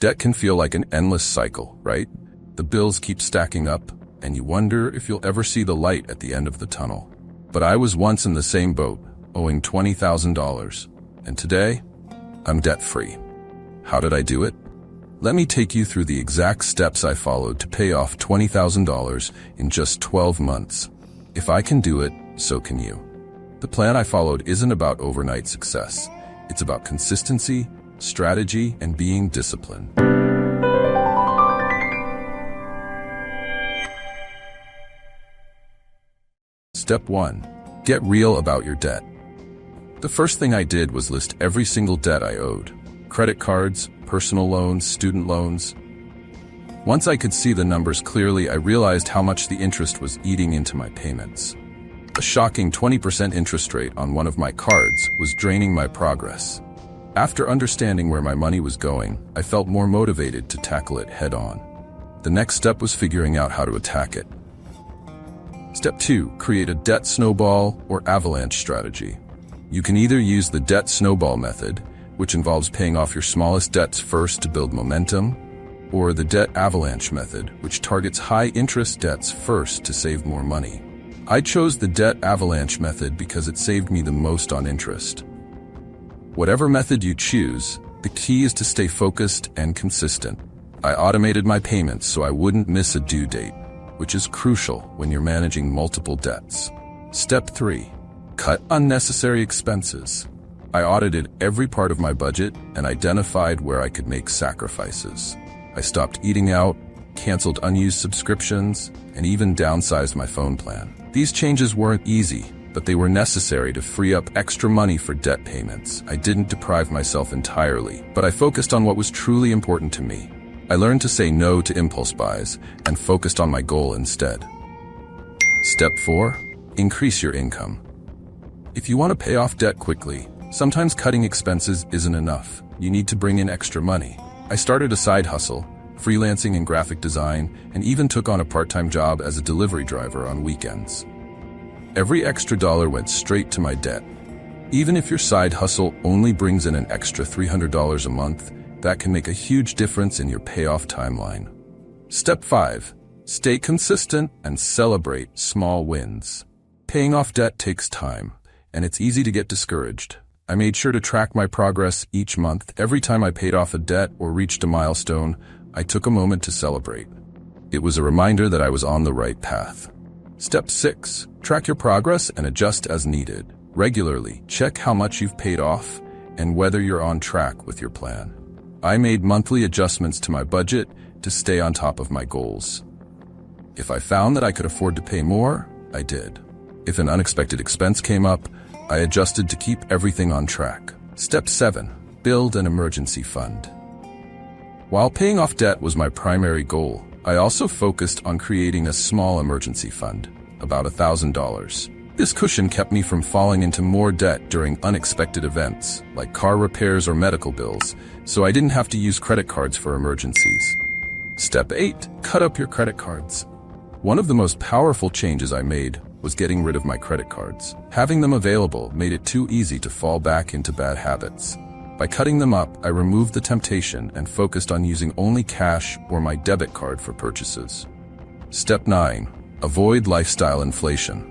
Debt can feel like an endless cycle, right? The bills keep stacking up, and you wonder if you'll ever see the light at the end of the tunnel. But I was once in the same boat, owing $20,000, and today, I'm debt-free. How did I do it? Let me take you through the exact steps I followed to pay off $20,000 in just 12 months. If I can do it, so can you. The plan I followed isn't about overnight success. It's about consistency, strategy, and being disciplined. Step 1. Get real about your debt. The first thing I did was list every single debt I owed. Credit cards, personal loans, student loans. Once I could see the numbers clearly, I realized how much the interest was eating into my payments. A shocking 20% interest rate on one of my cards was draining my progress. After understanding where my money was going, I felt more motivated to tackle it head-on. The next step was figuring out how to attack it. Step 2. Create a debt snowball or avalanche strategy. You can either use the debt snowball method, which involves paying off your smallest debts first to build momentum, or the debt avalanche method, which targets high-interest debts first to save more money. I chose the debt avalanche method because it saved me the most on interest. Whatever method you choose, the key is to stay focused and consistent. I automated my payments so I wouldn't miss a due date, which is crucial when you're managing multiple debts. Step 3. Cut unnecessary expenses. I audited every part of my budget and identified where I could make sacrifices. I stopped eating out, canceled unused subscriptions, and even downsized my phone plan. These changes weren't easy, but they were necessary to free up extra money for debt payments. I didn't deprive myself entirely, but I focused on what was truly important to me. I learned to say no to impulse buys and focused on my goal instead. Step 4. Increase your income. If you want to pay off debt quickly, sometimes cutting expenses isn't enough. You need to bring in extra money. I started a side hustle, freelancing in graphic design, and even took on a part-time job as a delivery driver on weekends. Every extra dollar went straight to my debt. Even if your side hustle only brings in an extra $300 a month, that can make a huge difference in your payoff timeline. Step 5. Stay consistent and celebrate small wins. Paying off debt takes time, and it's easy to get discouraged. I made sure to track my progress each month. Every time I paid off a debt or reached a milestone, I took a moment to celebrate. It was a reminder that I was on the right path. Step 6. Track your progress and adjust as needed. Regularly, check how much you've paid off and whether you're on track with your plan. I made monthly adjustments to my budget to stay on top of my goals. If I found that I could afford to pay more, I did. If an unexpected expense came up, I adjusted to keep everything on track. Step 7. Build an emergency fund. While paying off debt was my primary goal, I also focused on creating a small emergency fund, about $1,000. This cushion kept me from falling into more debt during unexpected events, like car repairs or medical bills, so I didn't have to use credit cards for emergencies. Step 8. Cut up your credit cards. One of the most powerful changes I made was getting rid of my credit cards. Having them available made it too easy to fall back into bad habits. By cutting them up, I removed the temptation and focused on using only cash or my debit card for purchases. Step 9. Avoid lifestyle inflation.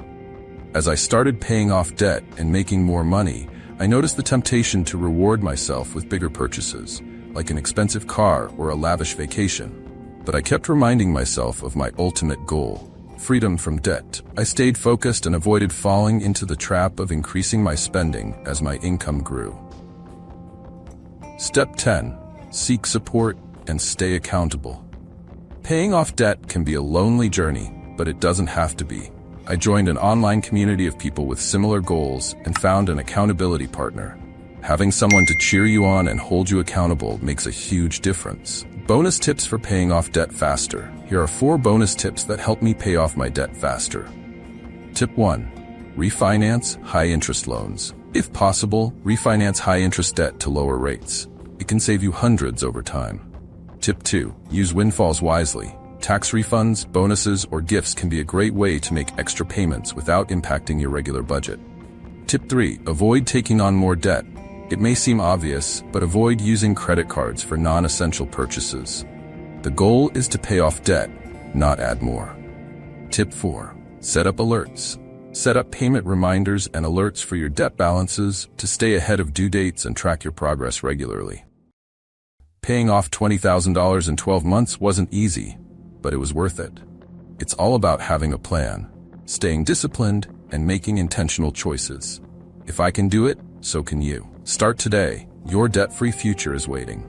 As I started paying off debt and making more money, I noticed the temptation to reward myself with bigger purchases, like an expensive car or a lavish vacation. But I kept reminding myself of my ultimate goal, freedom from debt. I stayed focused and avoided falling into the trap of increasing my spending as my income grew. Step 10. Seek support and stay accountable. Paying off debt can be a lonely journey, but it doesn't have to be. I joined an online community of people with similar goals and found an accountability partner. Having someone to cheer you on and hold you accountable makes a huge difference. Bonus tips for paying off debt faster. Here are 4 bonus tips that help me pay off my debt faster. Tip 1. Refinance high-interest loans. If possible, refinance high-interest debt to lower rates. It can save you hundreds over time. Tip 2. Use windfalls wisely. Tax refunds, bonuses, or gifts can be a great way to make extra payments without impacting your regular budget. Tip 3. Avoid taking on more debt. It may seem obvious, but avoid using credit cards for non-essential purchases. The goal is to pay off debt, not add more. Tip 4. Set up alerts. Set up payment reminders and alerts for your debt balances to stay ahead of due dates and track your progress regularly. Paying off $20,000 in 12 months wasn't easy, but it was worth it. It's all about having a plan, staying disciplined, and making intentional choices. If I can do it, so can you. Start today. Your debt-free future is waiting.